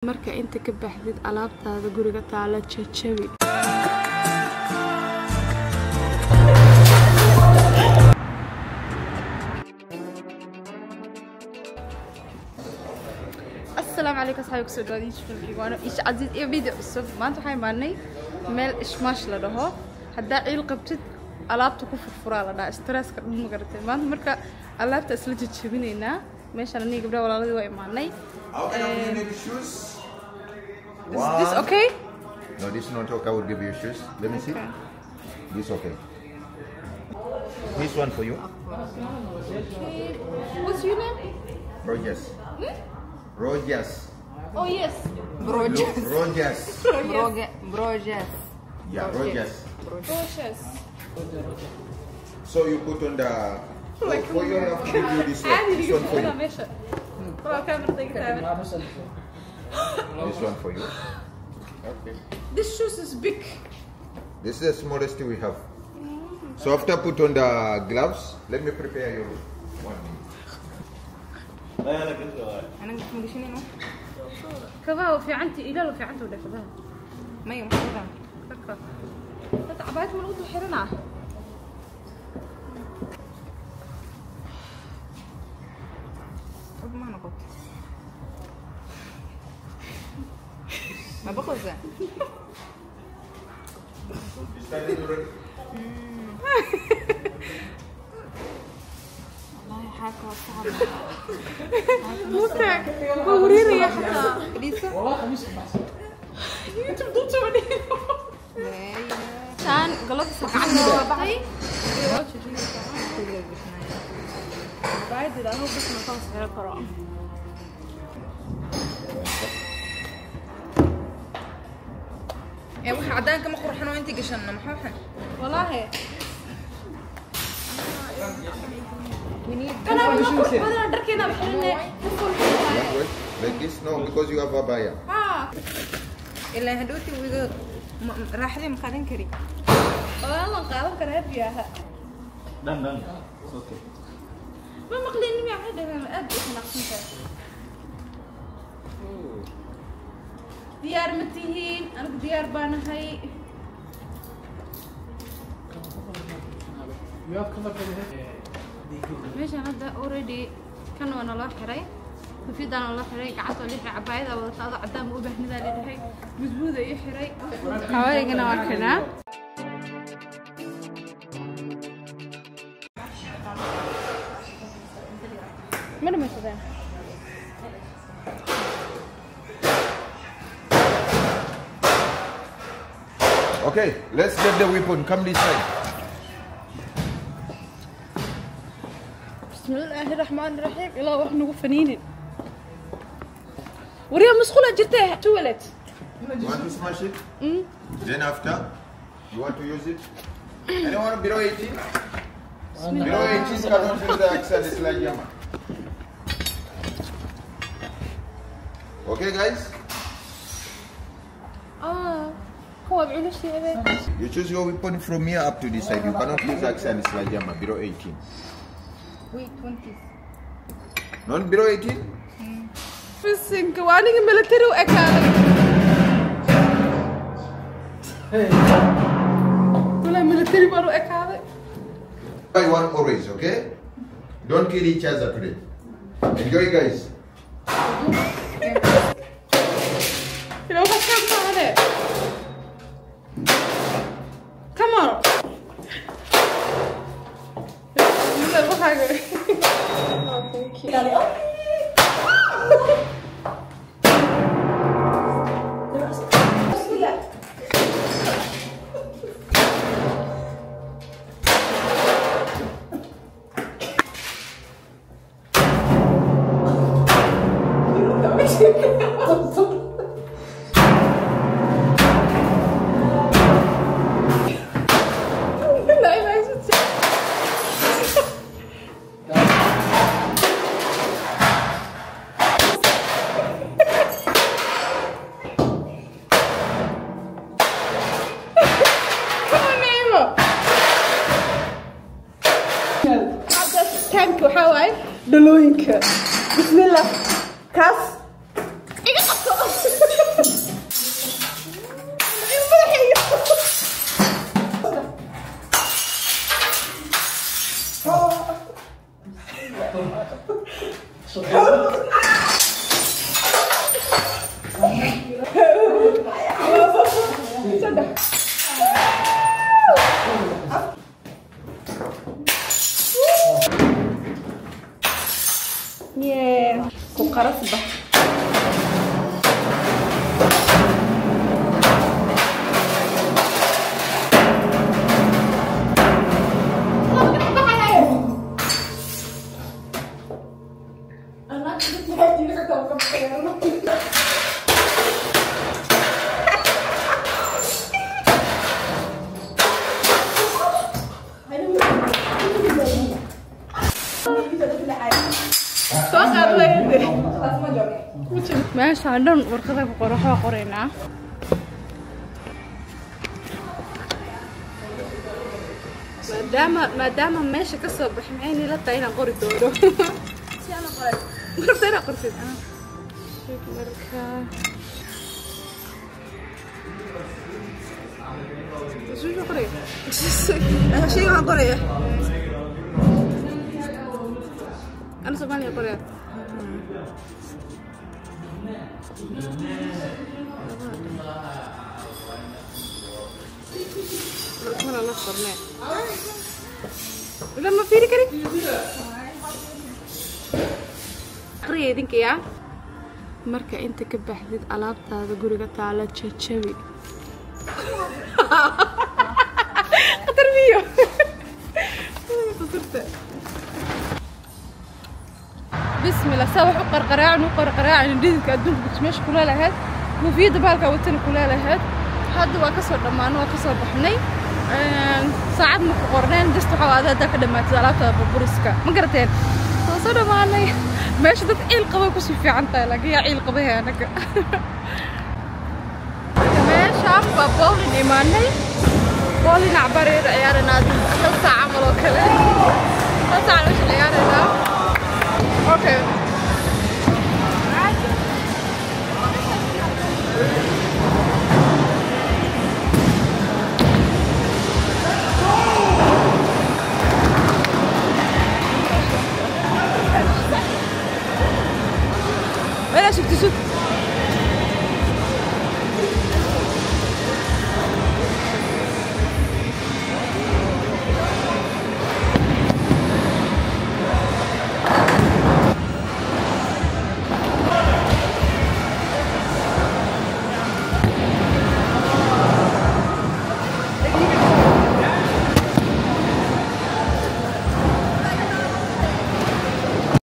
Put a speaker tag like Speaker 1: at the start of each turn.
Speaker 1: marka inta ka baxdid alaabtaada guriga taala jajabi السلام عليكم اصحابي كسو دادين شوفوا الفيديو ايش عزيز ايه فيديو عصب ما انتو waxay maarnay meel ishmaash la dhaho hadaa ciil qabtid alaabta ku furfuraa la dhaha stress ka dhul magaratay maanta marka alaabta isla jajabinayna meeshan aniga gabdhaha walaaladii waa imaanay Is this okay?
Speaker 2: No, this is not okay. I will give you shoes. Let me see. This okay. This one for you.
Speaker 1: Okay. What's your name?
Speaker 2: Rogers. Rogers.
Speaker 1: Oh yes.
Speaker 2: Rogers. Rogers.
Speaker 3: Brojas.
Speaker 2: Yeah, Rogers.
Speaker 1: Gorgeous.
Speaker 2: So you put on the. For you, I have to give you this one. This one for you. This one for you. Okay.
Speaker 1: This shoes is big.
Speaker 2: This is the smallest we have. So after put on the gloves, let me prepare your one.
Speaker 3: أنا مش مدشين إنه
Speaker 1: كذا وفي عندي إله وفي عنده ولا كذا.
Speaker 3: ما يوم كذا.
Speaker 1: فكر. تعبت من الأوضة حرنا.
Speaker 3: ما نقول. ما بقول زين. والله حاكة صعبة.
Speaker 1: موتك. بوريني يا حنا.
Speaker 3: ليسا.
Speaker 4: والله خميس بحسن.
Speaker 1: أنت بدوت مني. كان قلبت سكعنا بعدي. بعد إذا هو بس نخلص غير القراءة.
Speaker 3: يا وحنا عدان كم أخر حنا وأنتي قشنا ما حنا.
Speaker 1: والله.
Speaker 2: Like this? No, because you have a buyer.
Speaker 3: إلا هدوتي وإذا راح لي مقارن كري.
Speaker 1: والله قالوا كان هبيها.
Speaker 4: دن اوكي
Speaker 1: ما مقلين مي عاد انا ادي نقسمها. ديار متيهين انا ديار بانهي. ماشي هذا اوريدي كان وانا لا خيري في دان لا خيري قعدت لي عبايده ودا عدام u baahnida leedahay busbuuda ii xiray xawaayigana waa kana mana meeshaan
Speaker 2: Okay, let's get the weapon. Come this side.
Speaker 1: بسم الله الرحمن الرحيم إلا وإحنا وفنينين وريا مسخولة جرتها تولت.
Speaker 2: You want to smash it? Then after, you want to use it? Anyone below 18? Below 18 cannot use the axle. It's like Yama. Okay, guys?
Speaker 1: هو بعينه شيء هذا.
Speaker 2: You choose your weapon from here up to this side. You cannot use axle. It's like Yama. Below 18.
Speaker 3: Wait 20.
Speaker 2: Not below 18?
Speaker 1: في السنك وأنا ملتري وأكاد. ولا ملتري برو أكاد.
Speaker 2: Buy one orange, okay? Don't kill each other today. Enjoy, guys.
Speaker 1: لو فكرت عليه. Come on. لا بحاجة. كانك وحواي دلوينك بسم الله كاس ماشي عندهم ورقة قرحة قرينا مادام ماشي كسب بحمعيني لا تعينا قري دورو أنا قري قرتين شوف مركا شو قري
Speaker 3: شيء ما قريه
Speaker 1: أنا سبحانه قري أنا لا صرنا لما فيري كري قريه دينك يا marka inta ka baxdid alaabtaada guriga taala jajabi qatarbiyo bismillah sawax u qarqaraacan dhididka adduunka bismeesh kula lahayd mufiyada baalka watan kula lahayd hadda waa ka soo dhamaano waa ka soo baxnay saacad ma ku qorneen just waxa aad ka dhamaatay alaabtaada burburiska ma garateen soo dhamaanay ماشي دad ciil qaba ku si fiican tahay laakiin yaa ciil qabay anaga meeshaan waa bowling imaanay bowling acbareer ciyaarana hal saac amal oo kale hal saac ciyaarana okay